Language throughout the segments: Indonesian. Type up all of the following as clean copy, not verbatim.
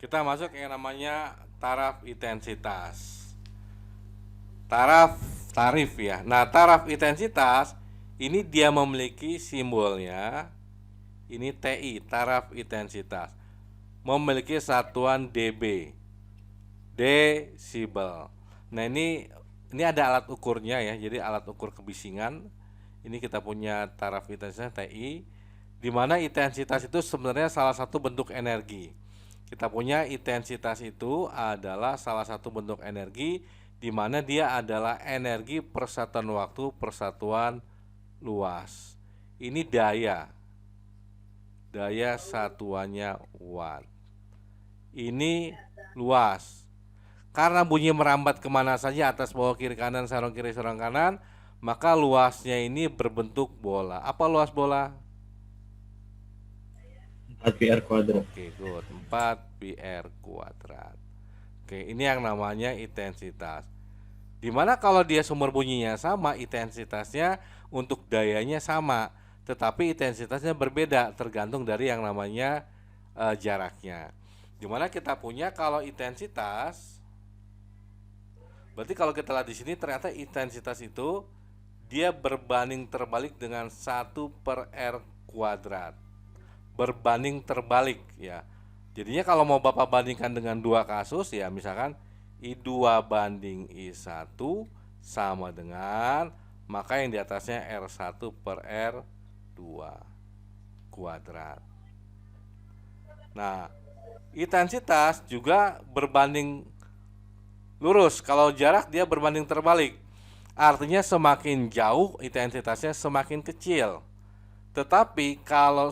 Kita masuk yang namanya taraf intensitas. Tarif ya. Nah, taraf intensitas ini dia memiliki simbolnya. Ini TI, taraf intensitas. Memiliki satuan dB, desibel. Nah, ini ada alat ukurnya ya. Jadi alat ukur kebisingan. Ini kita punya taraf intensitas TI, di mana intensitas itu sebenarnya salah satu bentuk energi. Kita punya intensitas itu adalah salah satu bentuk energi, di mana dia adalah energi persatuan waktu, persatuan luas. Ini daya satuannya watt. Ini luas. Karena bunyi merambat kemana saja, atas bawah kiri kanan, sarung kiri sarung kanan, maka luasnya ini berbentuk bola. Apa luas bola? 4 PR kuadrat. Oke, good. 4 PR kuadrat. Oke, ini yang namanya intensitas. Dimana kalau dia sumber bunyinya sama, intensitasnya untuk dayanya sama, tetapi intensitasnya berbeda tergantung dari yang namanya jaraknya. Dimana kita punya kalau intensitas, berarti kalau kita lihat di sini ternyata intensitas itu dia berbanding terbalik dengan 1/R kuadrat. Berbanding terbalik ya. Jadinya kalau mau Bapak bandingkan dengan dua kasus ya, misalkan I2 banding I1 sama dengan, maka yang di atasnya R1/R2 kuadrat. Nah, intensitas juga berbanding lurus. Kalau jarak dia berbanding terbalik. Artinya semakin jauh intensitasnya semakin kecil. Tetapi kalau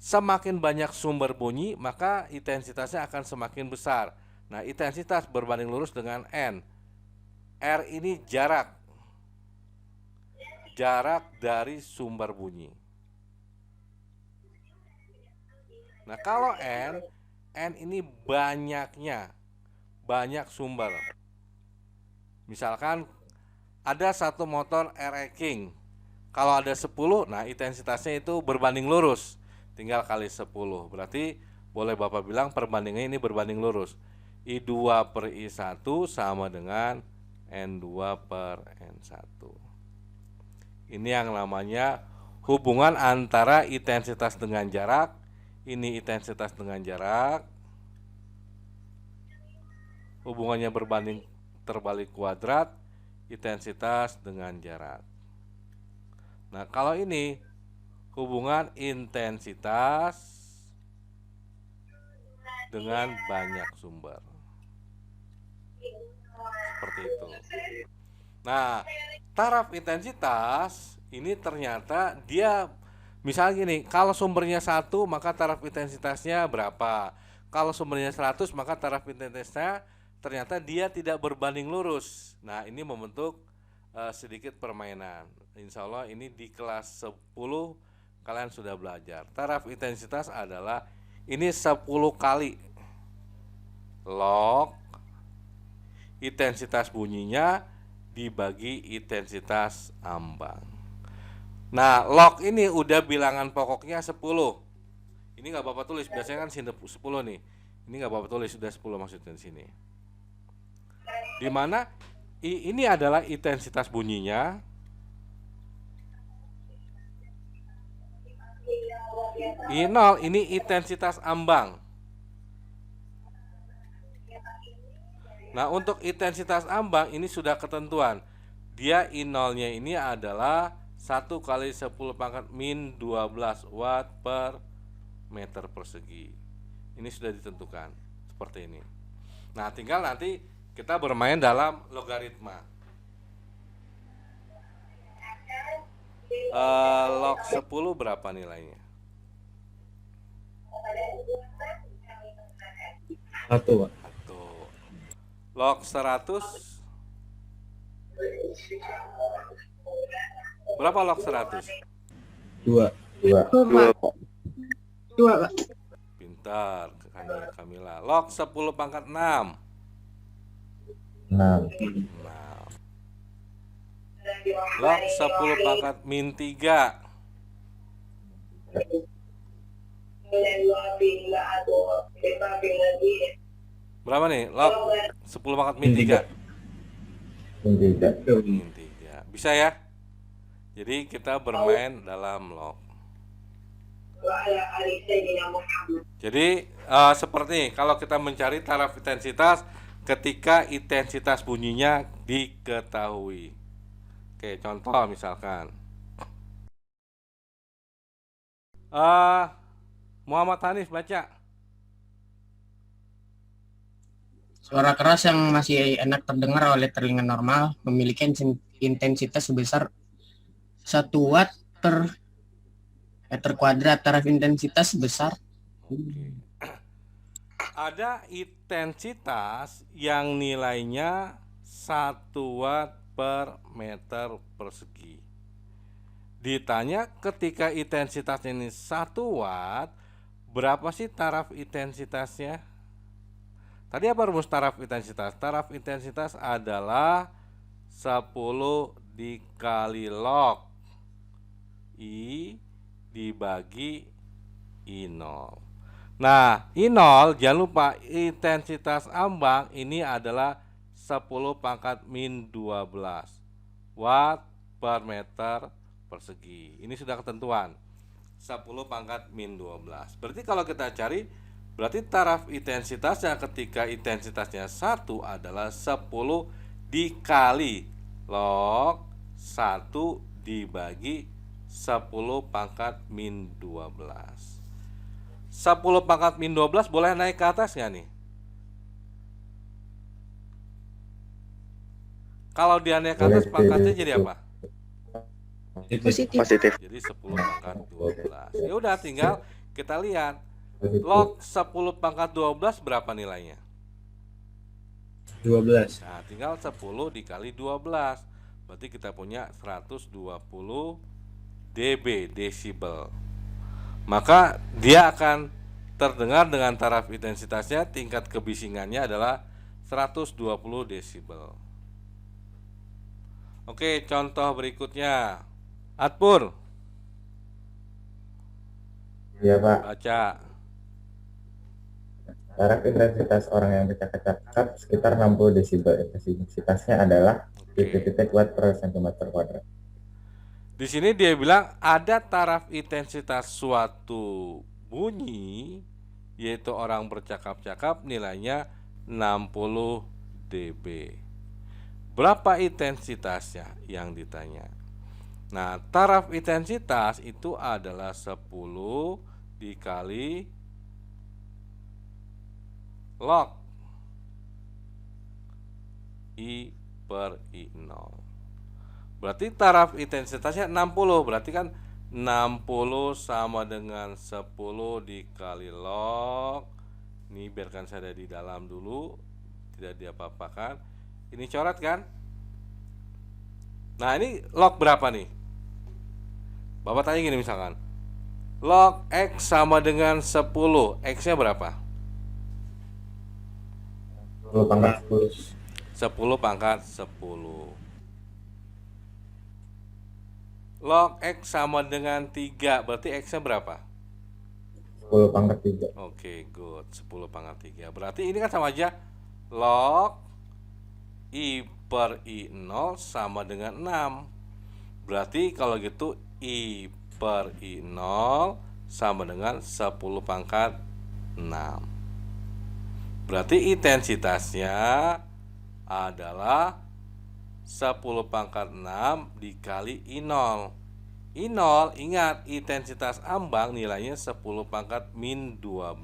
semakin banyak sumber bunyi, maka intensitasnya akan semakin besar. Nah, intensitas berbanding lurus dengan N. R ini jarak dari sumber bunyi. Nah, kalau N ini banyak sumber. Misalkan ada satu motor RE King. Kalau ada 10, nah intensitasnya itu berbanding lurus. Tinggal kali 10. Berarti boleh Bapak bilang perbandingannya ini berbanding lurus. I2/I1 sama dengan N2/N1. Ini yang namanya hubungan antara intensitas dengan jarak. Ini intensitas dengan jarak. Hubungannya berbanding terbalik kuadrat. Intensitas dengan jarak. Nah, kalau ini hubungan intensitas dengan banyak sumber. Seperti itu. Nah, taraf intensitas ini ternyata dia misalnya gini, kalau sumbernya 1 maka taraf intensitasnya berapa? Kalau sumbernya 100 maka taraf intensitasnya ternyata dia tidak berbanding lurus. Nah, ini membentuk sedikit permainan. Insya Allah ini di kelas 10 kalian sudah belajar. Taraf intensitas adalah ini 10 kali log intensitas bunyinya dibagi intensitas ambang. Nah, log ini udah bilangan pokoknya 10. Ini nggak Bapak tulis, biasanya kan 10 nih. Ini nggak Bapak tulis, sudah 10 maksudnya di sini. Dimana ini adalah intensitas bunyinya. I0 ini intensitas ambang. Nah, untuk intensitas ambang ini sudah ketentuan. Dia I0-nya ini adalah 1 kali 10 pangkat min 12 watt per meter persegi. Ini sudah ditentukan seperti ini. Nah, tinggal nanti kita bermain dalam logaritma. Log 10 berapa nilainya? 1, Pak. 1. Log 100 berapa log 100? 2. 2, Pak. Pintar Kamila. Log 10 pangkat 6. 6. 6. Log 10 pangkat min 3. Berapa nih? Log 10 pangkat min Min 3. 3. Min 3. Min 3. Bisa ya? Jadi kita bermain dalam log. Jadi seperti kalau kita mencari taraf intensitas ketika intensitas bunyinya diketahui. Oke, contoh misalkan Muhammad Hanif baca. Suara keras yang masih enak terdengar oleh telinga normal memiliki intensitas sebesar 1 watt per meter kuadrat. Taraf intensitas sebesar Oke. Ada intensitas yang nilainya 1 watt per meter persegi. Ditanya ketika intensitas ini 1 watt, berapa sih taraf intensitasnya? Tadi apa rumus taraf intensitas? Taraf intensitas adalah 10 dikali log I dibagi I0. Nah, I0 jangan lupa intensitas ambang ini adalah 10 pangkat min 12 watt per meter persegi. Ini sudah ketentuan 10 pangkat min 12. Berarti kalau kita cari, berarti taraf intensitasnya ketika intensitasnya 1 adalah 10 dikali log 1 dibagi 10 pangkat min 12. 10 pangkat min 12 boleh naik ke atas nggak nih? Kalau dia naik ke atas pangkatnya jadi apa? Positif. Jadi 10 pangkat 12. Ya udah tinggal kita lihat log 10 pangkat 12 berapa nilainya? 12. Nah, tinggal 10 dikali 12. Berarti kita punya 120 dB, desibel. Maka dia akan terdengar dengan taraf intensitasnya, tingkat kebisingannya adalah 120 desibel. Oke, contoh berikutnya. Atpur, Iya, Pak. baca. Taraf intensitas orang yang bercakap-cakap sekitar 60 desibel. Intensitasnya adalah titik-titik watt per cm². Di sini dia bilang ada taraf intensitas suatu bunyi, yaitu orang bercakap-cakap, nilainya 60 dB. Berapa intensitasnya yang ditanya? Nah, taraf intensitas itu adalah 10 dikali log I per I0. Berarti taraf intensitasnya 60. Berarti kan 60 sama dengan 10 dikali log. Ini biarkan saya ada di dalam dulu, tidak diapa-apakan. Ini coret kan? Nah, ini log berapa nih? Bapak tanya gini misalkan, log X sama dengan 10, X-nya berapa? 10 pangkat 10. 10 pangkat 10. Log X sama dengan 3, berarti X-nya berapa? 10 pangkat 3. Oke, good. 10 pangkat 3. Berarti ini kan sama aja log I per I0 sama dengan 6. Berarti kalau gitu I per I0 sama dengan 10 pangkat 6. Berarti intensitasnya adalah 10 pangkat 6 dikali I0. I0, ingat intensitas ambang nilainya 10 pangkat min 12.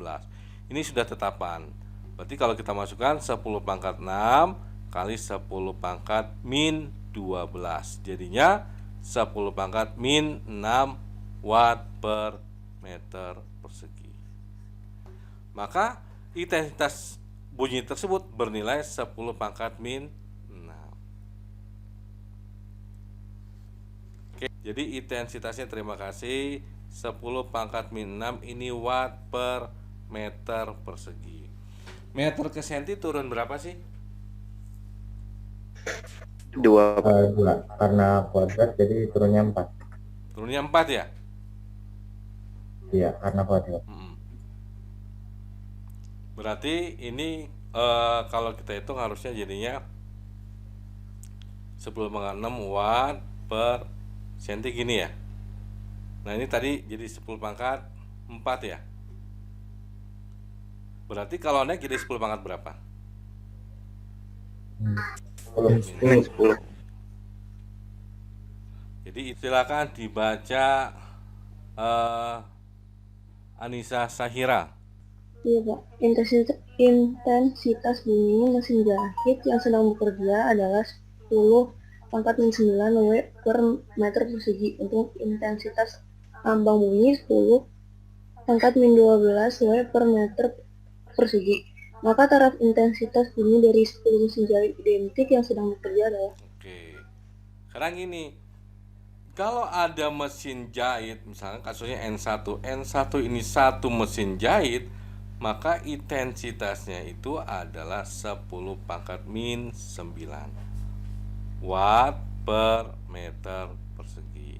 Ini sudah tetapan. Berarti kalau kita masukkan 10 pangkat 6 kali 10 pangkat min 12, jadinya 10 pangkat min 6 watt per meter persegi. Maka intensitas bunyi tersebut bernilai 10 pangkat min 6. Oke, jadi intensitasnya, terima kasih, 10 pangkat min 6 ini watt per meter persegi. Meter ke senti turun berapa sih? 2. Karena kuadrat jadi turunnya 4. Turunnya 4 ya? Iya, karena kuadrat. Berarti ini kalau kita hitung harusnya jadinya 10⁻6 watt per senti gini ya. Nah ini tadi jadi 10⁻4 ya. Berarti kalau naik jadi 10⁻ berapa? 10. 10. Jadi silakan dibaca Anissa Sahira. Iya Pak, intensitas bunyi mesin jahit yang sedang bekerja adalah 10 pangkat min 9 W per meter persegi. Untuk intensitas ambang bunyi 10 pangkat min 12 W per meter persegi. Maka taraf intensitas bunyi dari 10 mesin jahit identik yang sedang bekerja adalah. Oke. Sekarang ini, kalau ada mesin jahit, misalnya kasusnya N1 ini satu mesin jahit, maka intensitasnya itu adalah 10 pangkat min 9 watt per meter persegi.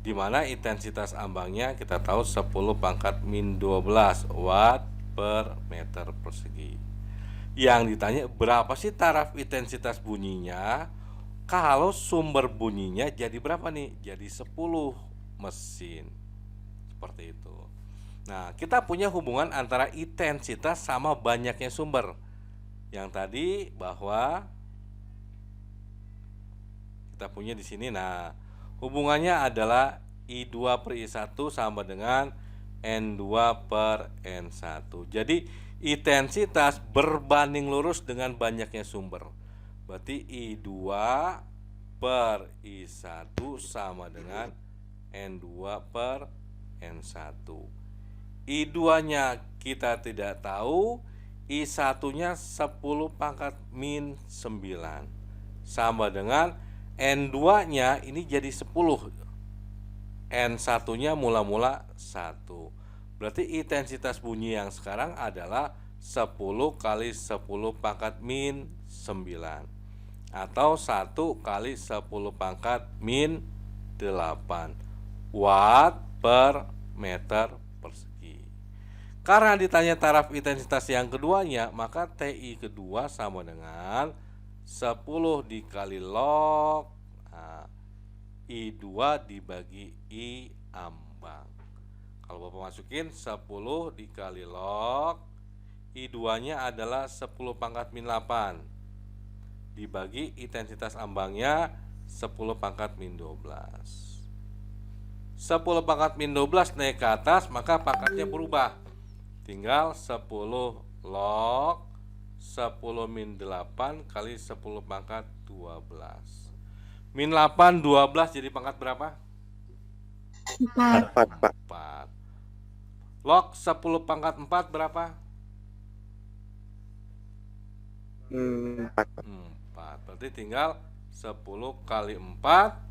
Dimana intensitas ambangnya kita tahu 10 pangkat min 12 watt per meter persegi. Yang ditanya berapa sih taraf intensitas bunyinya kalau sumber bunyinya jadi berapa nih? Jadi 10 mesin. Seperti itu. Nah, kita punya hubungan antara intensitas sama banyaknya sumber. Yang tadi bahwa kita punya di sini. Nah, hubungannya adalah I2 per I1 sama dengan N2 per N1. Jadi intensitas berbanding lurus dengan banyaknya sumber. Berarti I2 per I1 sama dengan N2 per N1. I2-nya kita tidak tahu, I1-nya 10 pangkat min 9 sama dengan N2-nya ini jadi 10. N1-nya mula-mula 1. Berarti intensitas bunyi yang sekarang adalah 10 kali 10 pangkat min 9 atau 1 kali 10 pangkat min 8 watt per meter persegi. Karena ditanya taraf intensitas yang keduanya, maka TI kedua sama dengan 10 dikali log I2 dibagi I ambang. Kalau Bapak masukin 10 dikali log I2-nya adalah 10 pangkat min 8 dibagi intensitas ambangnya 10 pangkat min 12. 10 pangkat min 12 naik ke atas, maka pangkatnya berubah. Tinggal 10 log 10 min 8 kali 10 pangkat 12. Min 8, 12 jadi pangkat berapa? 4. 4. Log 10 pangkat 4 berapa? 4. 4. Berarti tinggal 10 kali 4,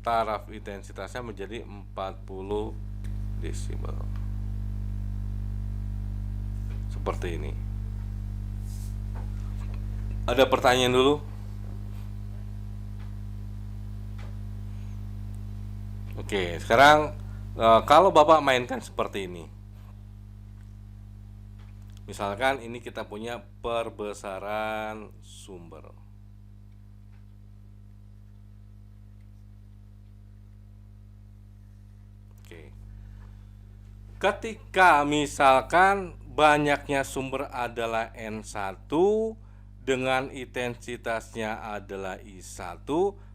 taraf intensitasnya menjadi 40 desibel. Seperti ini. Ada pertanyaan dulu? Oke, sekarang kalau Bapak mainkan seperti ini. Misalkan ini kita punya perbesaran sumber. Oke. Ketika misalkan banyaknya sumber adalah N1 dengan intensitasnya adalah I1,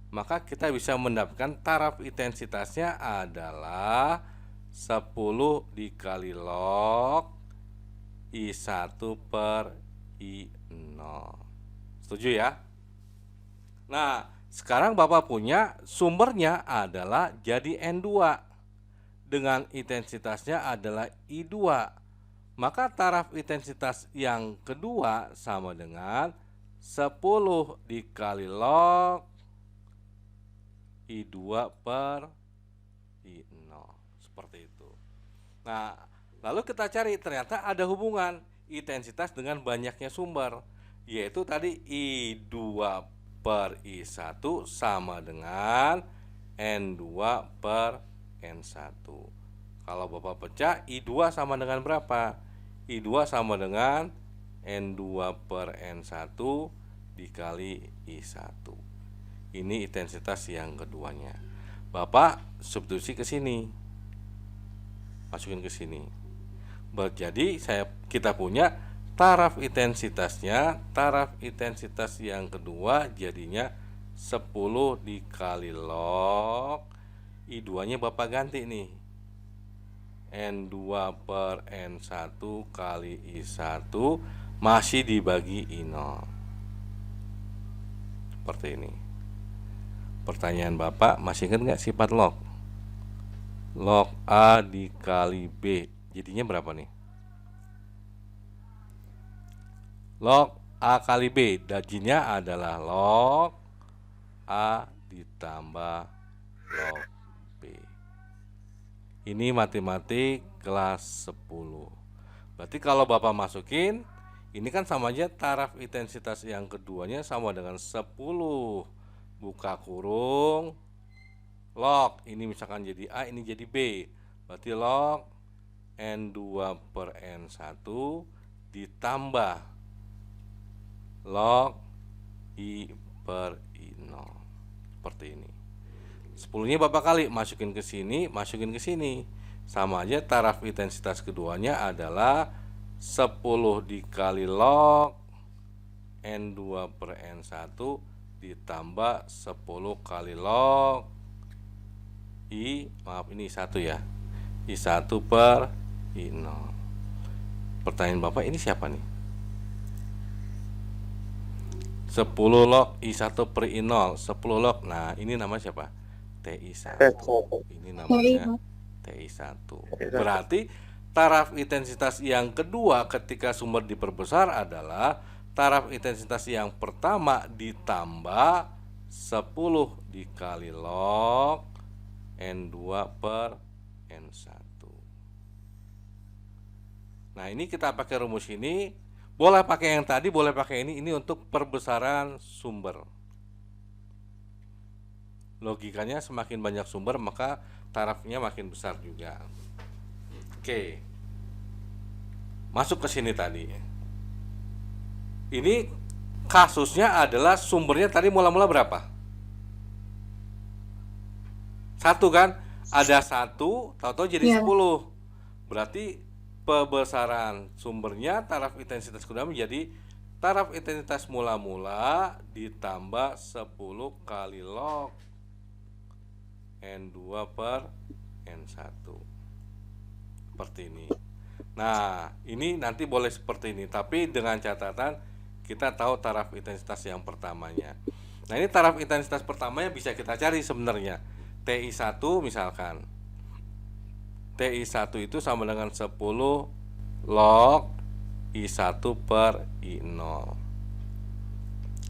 maka kita bisa mendapatkan taraf intensitasnya adalah 10 dikali log I1 per I0. Setuju ya? Nah, sekarang Bapak punya sumbernya adalah jadi N2 dengan intensitasnya adalah I2. Maka taraf intensitas yang kedua sama dengan 10 dikali log I2 per I0. Seperti itu. Nah, lalu kita cari, ternyata ada hubungan intensitas dengan banyaknya sumber, yaitu tadi I2 per I1 sama dengan N2 per N1. Kalau Bapak pecah, I2 sama dengan berapa? I2 sama dengan N2 per N1 dikali I1. Ini intensitas yang keduanya. Bapak substitusi ke sini, masukin ke sini. Jadi kita punya taraf intensitas yang kedua jadinya 10 dikali log I2 nya Bapak ganti nih, N2 per N1 kali I1 masih dibagi I0. Seperti ini. Pertanyaan Bapak, masih ingat nggak sifat log? Log A dikali B jadinya berapa nih? Log A kali B jadinya adalah log A ditambah log B. Ini matematik kelas 10. Berarti kalau Bapak masukin, ini kan sama aja taraf intensitas yang keduanya sama dengan 10 buka kurung log, ini misalkan jadi A, ini jadi B. Berarti log N2 per N1 ditambah log I per I0. Seperti ini. 10-nya Bapak kali, masukin ke sini, masukin ke sini. Sama aja taraf intensitas keduanya adalah 10 dikali log N2 per N1 ditambah 10 kali log ini 1 ya, I1 per I0. Pertanyaan Bapak, ini siapa nih? 10 log I1 per I0, 10 log. Nah, ini namanya siapa? TI1. Ini namanya TI1. Berarti taraf intensitas yang kedua ketika sumber diperbesar adalah taraf intensitas yang pertama ditambah 10 dikali log N2 per N1. Nah, ini kita pakai rumus ini. Boleh pakai yang tadi, boleh pakai ini. Ini untuk perbesaran sumber. Logikanya semakin banyak sumber maka tarafnya makin besar juga. Oke. Masuk ke sini tadi. Ini kasusnya adalah sumbernya tadi mula-mula berapa? 1 kan? Ada 1, tahu-tahu jadi 10. Berarti pembesaran sumbernya taraf intensitas kedua menjadi taraf intensitas mula-mula ditambah 10 kali log N2 per N1. Seperti ini. Nah, ini nanti boleh seperti ini, tapi dengan catatan kita tahu taraf intensitas yang pertamanya. Nah, ini taraf intensitas pertamanya bisa kita cari sebenarnya. TI1 misalkan. TI1 itu sama dengan 10 log I1 per I0.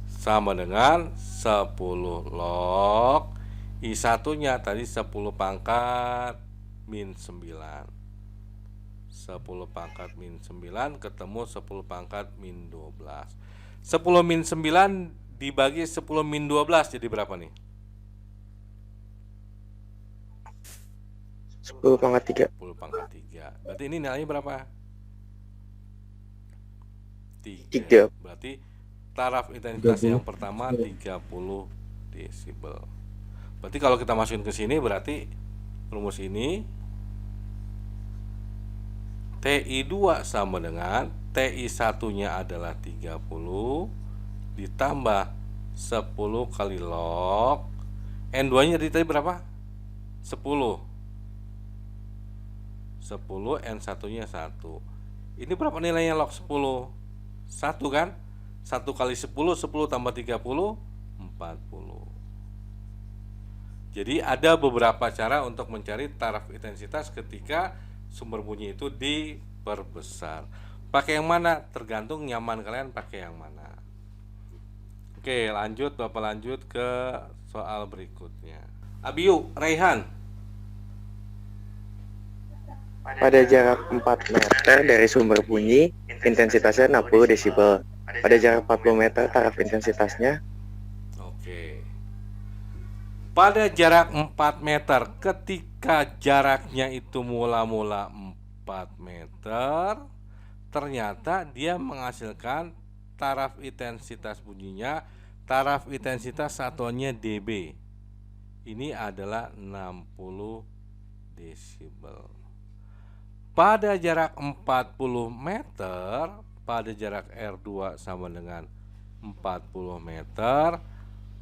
Sama dengan 10 log I1 nya tadi 10 pangkat min 9. 10 pangkat min 9 ketemu 10 pangkat min 12. 10 min 9 dibagi 10 min 12 jadi berapa nih? 10 pangkat 3. 10 pangkat 3. Berarti ini nilainya berapa? 3. Berarti taraf intensitas yang pertama 30 desibel. Berarti kalau kita masukin ke sini berarti rumus ini TI2 sama dengan TI1-nya adalah 30 ditambah 10 kali log N2-nya tadi berapa? 10. 10 N1-nya 1. Ini berapa nilainya log 10? 1 kan? 1 kali 10, 10 tambah 30, 40. Jadi ada beberapa cara untuk mencari taraf intensitas ketika sumber bunyi itu diperbesar. Pakai yang mana? Tergantung nyaman kalian pakai yang mana. Oke, lanjut, Bapak lanjut ke soal berikutnya. Abiu, Raihan. Pada jarak 4 meter dari sumber bunyi, intensitasnya 60 desibel. Pada jarak 40 meter, taraf intensitasnya. Oke. Pada jarak 4 meter, ketika jaraknya itu mula-mula 4 meter, ternyata dia menghasilkan taraf intensitas bunyinya, taraf intensitas satuannya dB. Ini adalah 60 desibel. Pada jarak 40 meter, pada jarak R2 sama dengan 40 meter,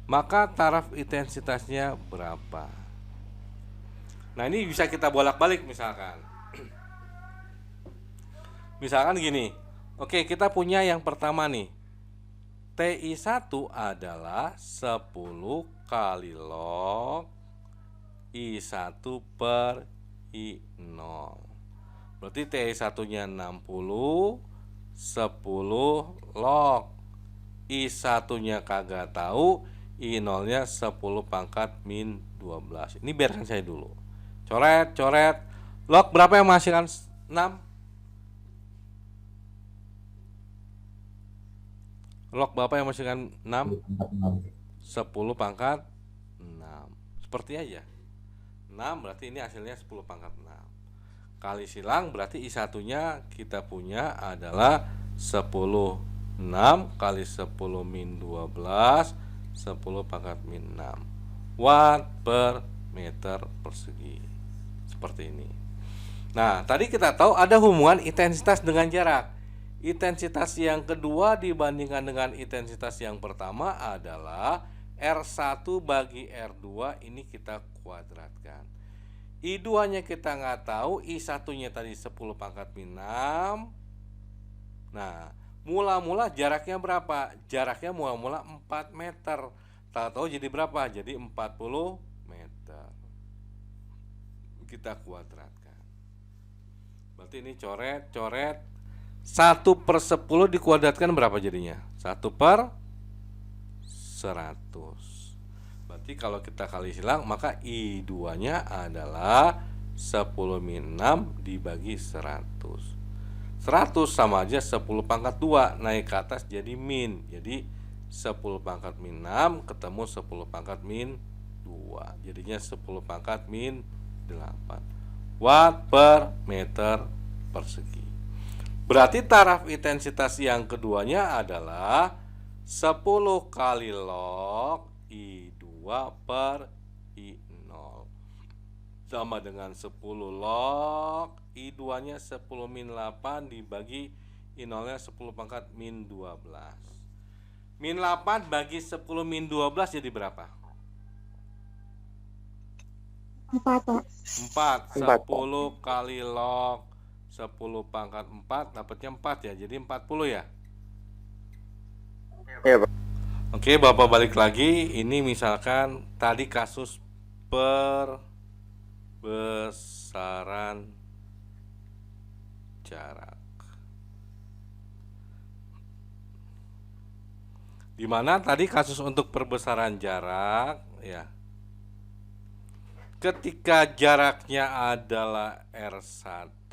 maka taraf intensitasnya berapa? Nah, ini bisa kita bolak-balik misalkan. Misalkan gini. Oke, kita punya yang pertama nih. TI1 adalah 10 kali log I1 per I0. Berarti TI1-nya 60, 10 log. I1-nya kagak tahu, I0-nya 10 pangkat min 12. Ini biarkan saya dulu. Coret. Log berapa yang menghasilkan 6? Log Bapak yang menghasilkan 6? 10 pangkat 6. Seperti aja. 6 berarti ini hasilnya 10 pangkat 6. Kali silang berarti I1-nya kita punya adalah 10 6 kali 10 min 12 10 pangkat min 6 watt per meter persegi. Seperti ini. Nah, tadi kita tahu ada hubungan intensitas dengan jarak. Intensitas yang kedua dibandingkan dengan intensitas yang pertama adalah R1 bagi R2, ini kita kuadratkan. I2-nya kita nggak tahu, I1-nya tadi 10 pangkat min 6. Nah, mula-mula jaraknya berapa? Jaraknya mula-mula 4 meter. Tahu-tahu jadi berapa? Jadi 40 meter. Kita kuadratkan. Berarti ini coret. 1/10 dikuadratkan berapa jadinya? 1/100. Berarti kalau kita kali silang, maka I2-nya adalah 10 min 6 dibagi 100. 100 sama aja 10 pangkat 2, naik ke atas jadi min. Jadi 10 pangkat min 6 ketemu 10 pangkat min 2. Jadinya 10 pangkat min 8 watt per meter persegi. Berarti taraf intensitas yang keduanya adalah 10 kali log I2 per I0 sama dengan 10 log I2-nya 10 min 8 dibagi I0-nya 10 pangkat min 12. Min 8 bagi 10 min 12 jadi berapa? 4. 10 kali log 10 pangkat 4 dapatnya 4 ya. Jadi 40 ya. Iya, Pak. Oke, Bapak balik lagi. Ini misalkan tadi kasus perbesaran jarak. Dimana tadi kasus untuk perbesaran jarak ya. Ketika jaraknya adalah R1,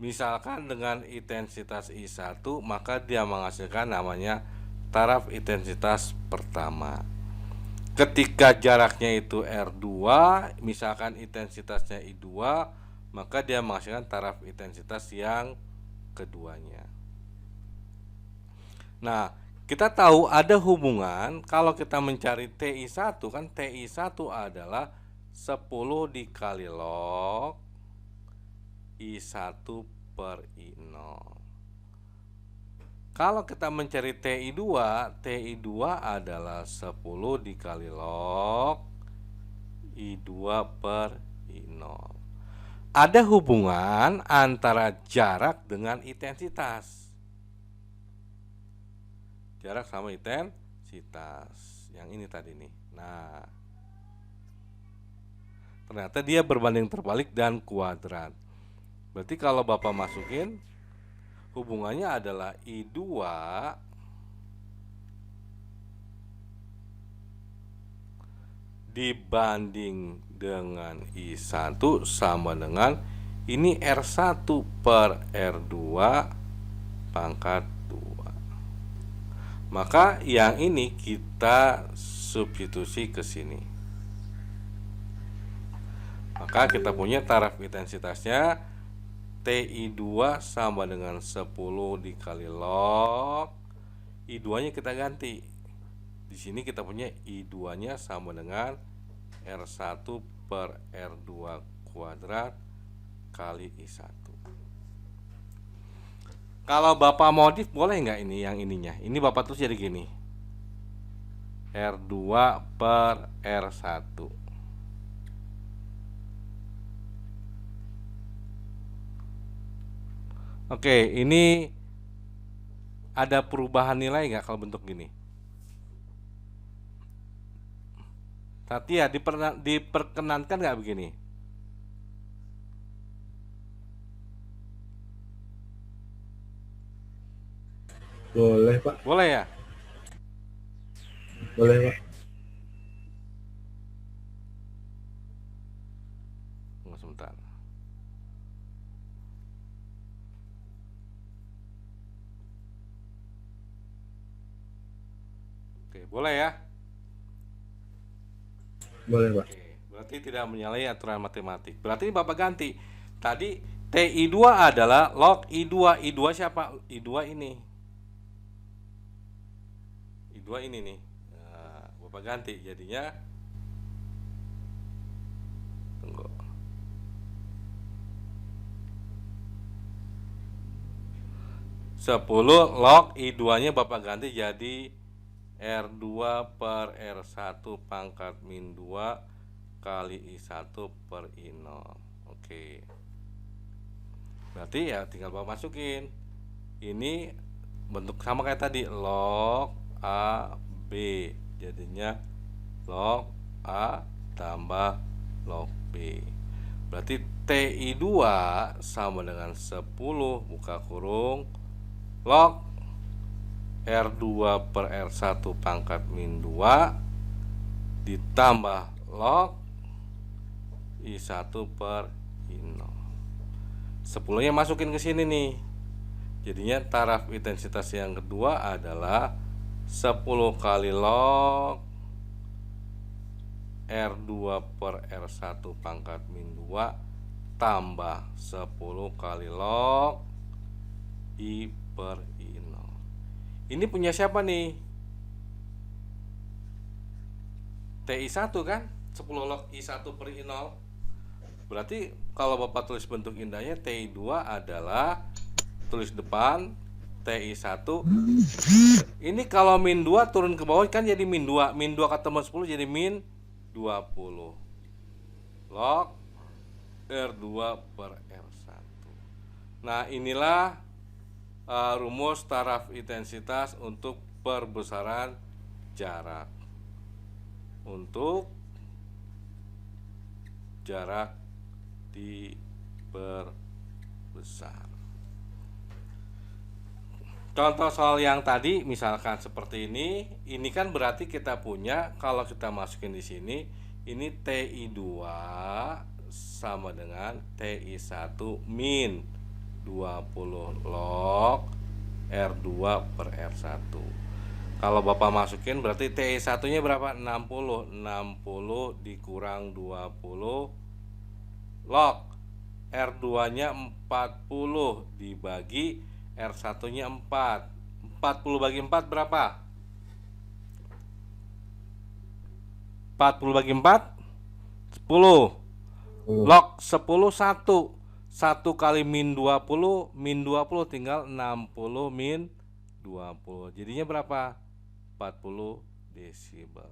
misalkan dengan intensitas I1, maka dia menghasilkan namanya taraf intensitas pertama. Ketika jaraknya itu R2, misalkan intensitasnya I2, maka dia menghasilkan taraf intensitas yang keduanya. Nah, kita tahu ada hubungan kalau kita mencari TI1, kan TI1 adalah 10 dikali log I1 per I0. Kalau kita mencari TI2 adalah 10 dikali log I2 per I0. Ada hubungan antara jarak dengan intensitas. Jarak sama intensitas. Yang ini tadi nih. Nah, ternyata dia berbanding terbalik dan kuadrat. Berarti kalau Bapak masukin, hubungannya adalah I2 dibanding dengan I1 sama dengan ini R1 per R2 pangkat 2. Maka yang ini kita substitusi ke sini. Maka kita punya taraf intensitasnya TI2 sama dengan 10 dikali log I2-nya kita ganti. Di sini kita punya I2-nya sama dengan R1 per R2 kuadrat kali I1. Kalau Bapak modif boleh nggak ini yang ininya? Ini Bapak tulis jadi gini. R2 per R1. Oke, ini ada perubahan nilai nggak kalau bentuk gini? Tapi ya diperkenankan nggak begini? Boleh Pak, Boleh ya? boleh Pak. Tunggu sebentar. Oke, boleh ya? Boleh Pak. Oke, berarti tidak menyalahi aturan matematik. Berarti Bapak ganti. Tadi TI2 adalah log I2. I2 siapa? I2 ini. I2 ini nih. Nah, Bapak ganti jadinya. Tunggu. Sepuluh log I2-nya Bapak ganti jadi R2 per R1 pangkat min 2 kali I1 per I0. Oke. Berarti ya tinggal Bapak masukin. Ini bentuk sama kayak tadi, log A B. Jadinya log A tambah log B. Berarti TI2 sama dengan 10 buka kurung log R2 per R1 pangkat min 2 ditambah log I1 per I0. 10-nya masukin ke sini nih. Jadinya taraf intensitas yang kedua adalah 10 kali log R2 per R1 pangkat min 2 tambah 10 kali log I per I0. Ini punya siapa nih? TI1 kan? 10 log I1 per I0. Berarti kalau Bapak tulis bentuk indahnya, TI2 adalah tulis depan TI1. Ini kalau min 2 turun ke bawah kan jadi min 2. Min 2 ketemu 10 jadi min 20. Log R2 per R1. Nah, inilah rumus taraf intensitas untuk perbesaran jarak. Untuk jarak diperbesar. Contoh soal yang tadi misalkan seperti ini kan berarti kita punya, kalau kita masukin di sini, ini TI2 sama dengan TI1 min 20 log R2 per R1. Kalau Bapak masukin berarti TI1 nya berapa? 60 dikurang 20 log R2 nya 40 dibagi R1 nya 4. 40 bagi 4 berapa? 40 bagi 4 10. Log 10 1. 1 kali min 20 tinggal 60 min 20. Jadinya berapa? 40 desibel.